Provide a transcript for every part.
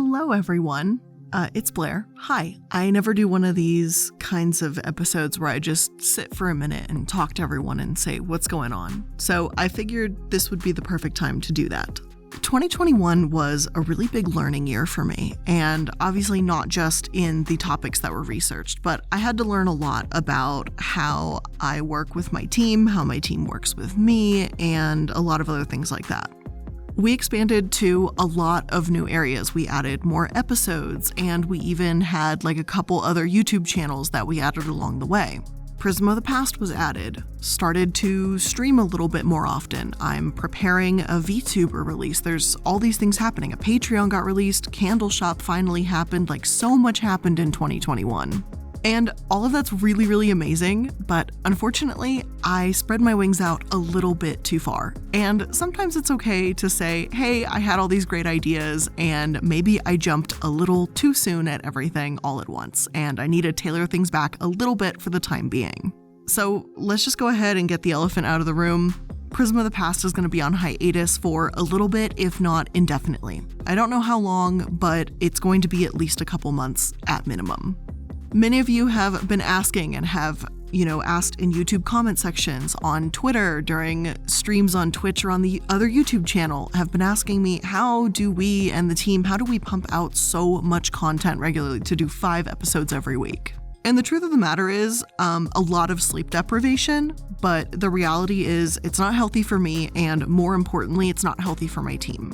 Hello, everyone. It's Blair. Hi. I never do one of these kinds of episodes where I just sit for a minute and talk to everyone and say what's going on. So I figured this would be the perfect time to do that. 2021 was a really big learning year for me, and obviously not just in the topics that were researched, but I had to learn a lot about how I work with my team, how my team works with me, and a lot of other things like that. We expanded to a lot of new areas. We added more episodes, and we even had a couple other YouTube channels that we added along the way. Prism of the Past was added, started to stream a little bit more often. I'm preparing a VTuber release. There's all these things happening. A Patreon got released, Candle Shop finally happened, so much happened in 2021. And all of that's really, really amazing, but unfortunately, I spread my wings out a little bit too far. And sometimes it's okay to say, hey, I had all these great ideas, and maybe I jumped a little too soon at everything all at once, and I need to tailor things back a little bit for the time being. So let's just go ahead and get the elephant out of the room. Prism of the Past is going to be on hiatus for a little bit, if not indefinitely. I don't know how long, but it's going to be at least a couple months at minimum. Many of you have been asking and have, asked in YouTube comment sections, on Twitter, during streams on Twitch or on the other YouTube channel, have been asking me, how do we and the team, how do we pump out so much content regularly to do 5 episodes every week? And the truth of the matter is, a lot of sleep deprivation, but the reality is it's not healthy for me, and more importantly, it's not healthy for my team.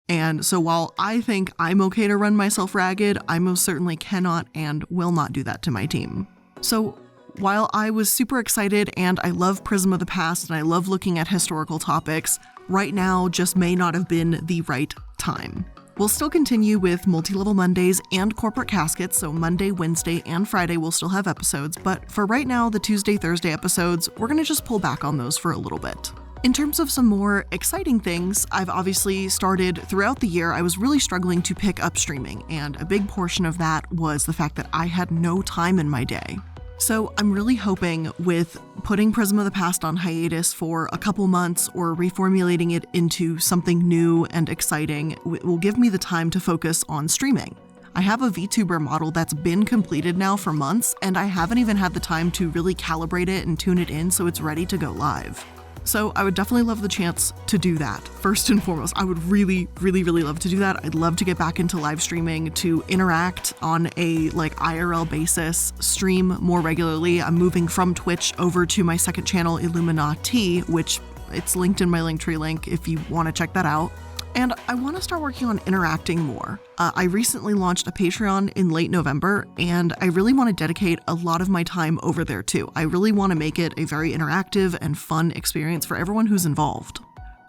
And so while I think I'm okay to run myself ragged, I most certainly cannot and will not do that to my team. So while I was super excited and I love Prism of the Past and I love looking at historical topics, right now just may not have been the right time. We'll still continue with Multi-Level Mondays and Corporate Caskets, so Monday, Wednesday, and Friday we'll still have episodes, but for right now, the Tuesday, Thursday episodes, we're gonna just pull back on those for a little bit. In terms of some more exciting things, I've obviously started throughout the year. I was really struggling to pick up streaming, and a big portion of that was the fact that I had no time in my day. So I'm really hoping with putting Prism of the Past on hiatus for a couple months or reformulating it into something new and exciting will give me the time to focus on streaming. I have a VTuber model that's been completed now for months, and I haven't even had the time to really calibrate it and tune it in so it's ready to go live. So I would definitely love the chance to do that. First and foremost, I would really, really, really love to do that. I'd love to get back into live streaming, to interact on a IRL basis, stream more regularly. I'm moving from Twitch over to my second channel, iilluminaughtii, which it's linked in my Linktree link if you want to check that out. And I want to start working on interacting more. I recently launched a Patreon in late November, and I really want to dedicate a lot of my time over there too. I really want to make it a very interactive and fun experience for everyone who's involved.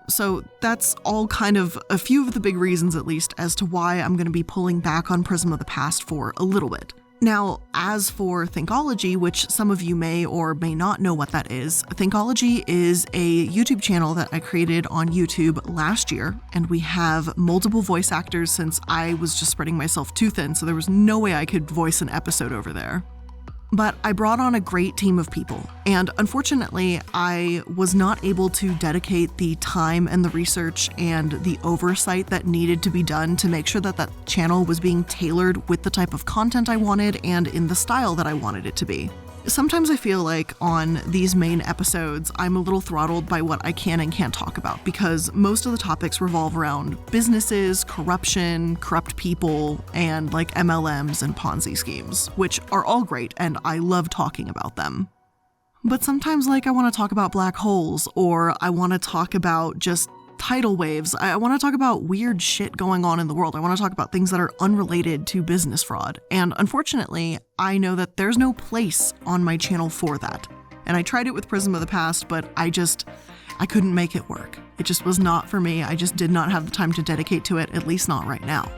So that's all kind of a few of the big reasons, at least, as to why I'm going to be pulling back on Prism of the Past for a little bit. Now, as for Thinkology, which some of you may or may not know what that is, Thinkology is a YouTube channel that I created on YouTube last year, and we have multiple voice actors since I was just spreading myself too thin, so there was no way I could voice an episode over there. But I brought on a great team of people, and unfortunately, I was not able to dedicate the time and the research and the oversight that needed to be done to make sure that that channel was being tailored with the type of content I wanted and in the style that I wanted it to be. Sometimes I feel like on these main episodes, I'm a little throttled by what I can and can't talk about because most of the topics revolve around businesses, corruption, corrupt people, and MLMs and Ponzi schemes, which are all great and I love talking about them. But sometimes I want to talk about black holes, or I want to talk about just tidal waves. I want to talk about weird shit going on in the world. I want to talk about things that are unrelated to business fraud. And unfortunately, I know that there's no place on my channel for that. And I tried it with Prism of the Past, but I couldn't make it work. It just was not for me. I just did not have the time to dedicate to it, at least not right now.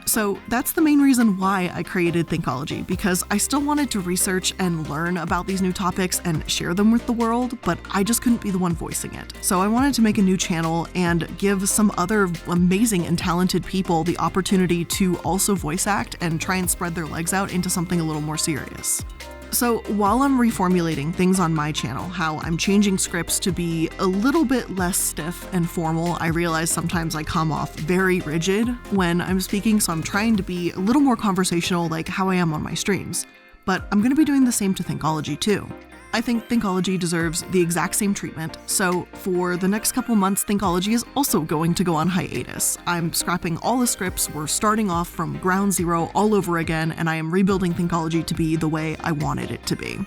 So that's the main reason why I created Thinkology, because I still wanted to research and learn about these new topics and share them with the world, but I just couldn't be the one voicing it. So I wanted to make a new channel and give some other amazing and talented people the opportunity to also voice act and try and spread their legs out into something a little more serious. So while I'm reformulating things on my channel, how I'm changing scripts to be a little bit less stiff and formal, I realize sometimes I come off very rigid when I'm speaking, so I'm trying to be a little more conversational like how I am on my streams. But I'm going to be doing the same to Thinkology too. I think Thinkology deserves the exact same treatment, so for the next couple months, Thinkology is also going to go on hiatus. I'm scrapping all the scripts, we're starting off from ground zero all over again, and I am rebuilding Thinkology to be the way I wanted it to be.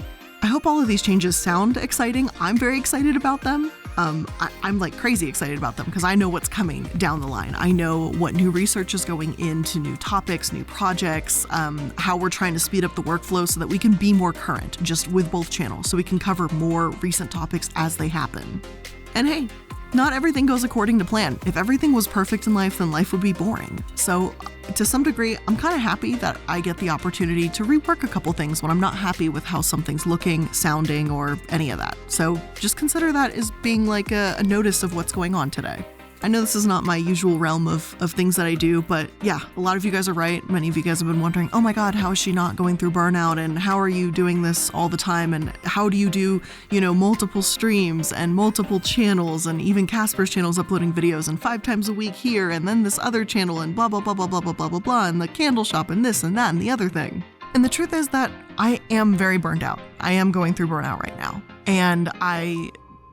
I hope all of these changes sound exciting. I'm very excited about them. I'm like crazy excited about them because I know what's coming down the line. I know what new research is going into new topics, new projects, how we're trying to speed up the workflow so that we can be more current just with both channels, so we can cover more recent topics as they happen. And hey, not everything goes according to plan. If everything was perfect in life, then life would be boring. So to some degree, I'm kind of happy that I get the opportunity to rework a couple things when I'm not happy with how something's looking, sounding, or any of that. So just consider that as being like a notice of what's going on today. I know this is not my usual realm of things that I do, but yeah, a lot of you guys are right. Many of you guys have been wondering, oh my God, how is she not going through burnout? And how are you doing this all the time? And how do you do, multiple streams and multiple channels, and even Casper's channel's uploading videos and 5 times a week here, and then this other channel and blah, blah, blah, blah, blah, blah, blah, blah, blah, and the candle shop and this and that and the other thing. And the truth is that I am very burned out. I am going through burnout right now. And I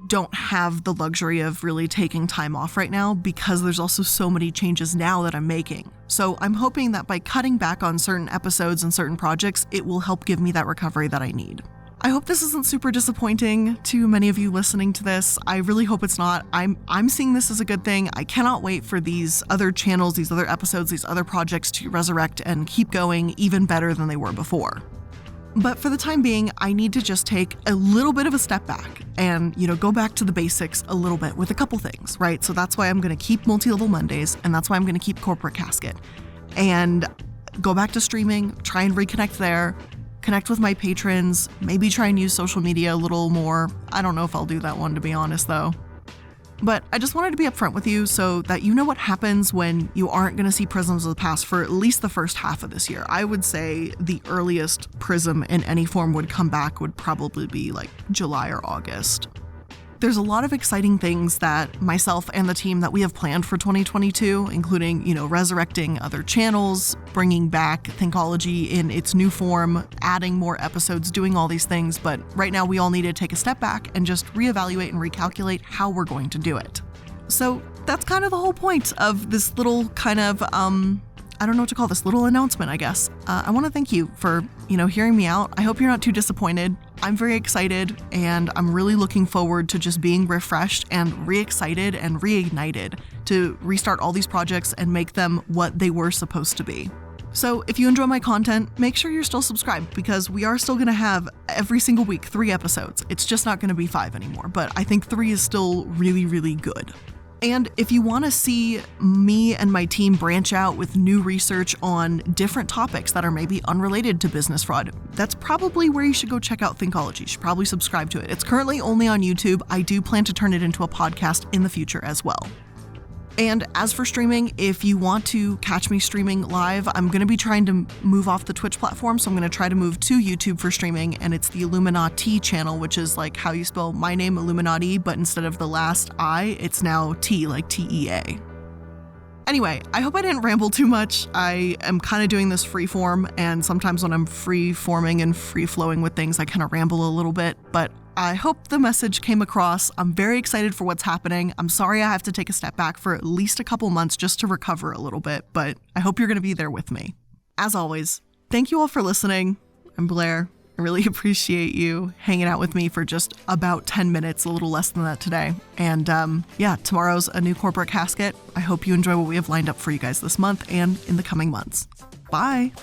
don't have the luxury of really taking time off right now because there's also so many changes now that I'm making. So I'm hoping that by cutting back on certain episodes and certain projects, it will help give me that recovery that I need. I hope this isn't super disappointing to many of you listening to this. I really hope it's not. I'm seeing this as a good thing. I cannot wait for these other channels, these other episodes, these other projects to resurrect and keep going even better than they were before. But for the time being, I need to just take a little bit of a step back and, go back to the basics a little bit with a couple things, right? So that's why I'm going to keep Multi-Level Mondays, and that's why I'm going to keep Corporate Casket. And go back to streaming, try and reconnect there, connect with my patrons, maybe try and use social media a little more. I don't know if I'll do that one, to be honest, though. But I just wanted to be upfront with you so that you know what happens when you aren't going to see Prisms of the Past for at least the first half of this year. I would say the earliest Prism in any form would come back would probably be like July or August. There's a lot of exciting things that myself and the team that we have planned for 2022, including, resurrecting other channels, bringing back Thinkology in its new form, adding more episodes, doing all these things. But right now we all need to take a step back and just reevaluate and recalculate how we're going to do it. So that's kind of the whole point of this little kind of, I don't know what to call this, little announcement, I guess. I want to thank you for, hearing me out. I hope you're not too disappointed. I'm very excited, and I'm really looking forward to just being refreshed and re-excited and reignited to restart all these projects and make them what they were supposed to be. So if you enjoy my content, make sure you're still subscribed because we are still going to have every single week 3 episodes. It's just not going to be 5 anymore, but I think 3 is still really, really good. And if you want to see me and my team branch out with new research on different topics that are maybe unrelated to business fraud, that's probably where you should go check out Thinkology. You should probably subscribe to it. It's currently only on YouTube. I do plan to turn it into a podcast in the future as well. And as for streaming, if you want to catch me streaming live, I'm going to be trying to move off the Twitch platform, so I'm going to try to move to YouTube for streaming, and it's the iilluminaughtii channel, which is like how you spell my name, Illuminati, but instead of the last I, it's now T, like T-E-A. Anyway, I hope I didn't ramble too much. I am kind of doing this free form, and sometimes when I'm free forming and free flowing with things, I kind of ramble a little bit, but I hope the message came across. I'm very excited for what's happening. I'm sorry I have to take a step back for at least a couple months just to recover a little bit, but I hope you're going to be there with me. As always, thank you all for listening. I'm Blair. I really appreciate you hanging out with me for just about 10 minutes, a little less than that today. And tomorrow's a new Corporate Casket. I hope you enjoy what we have lined up for you guys this month and in the coming months. Bye.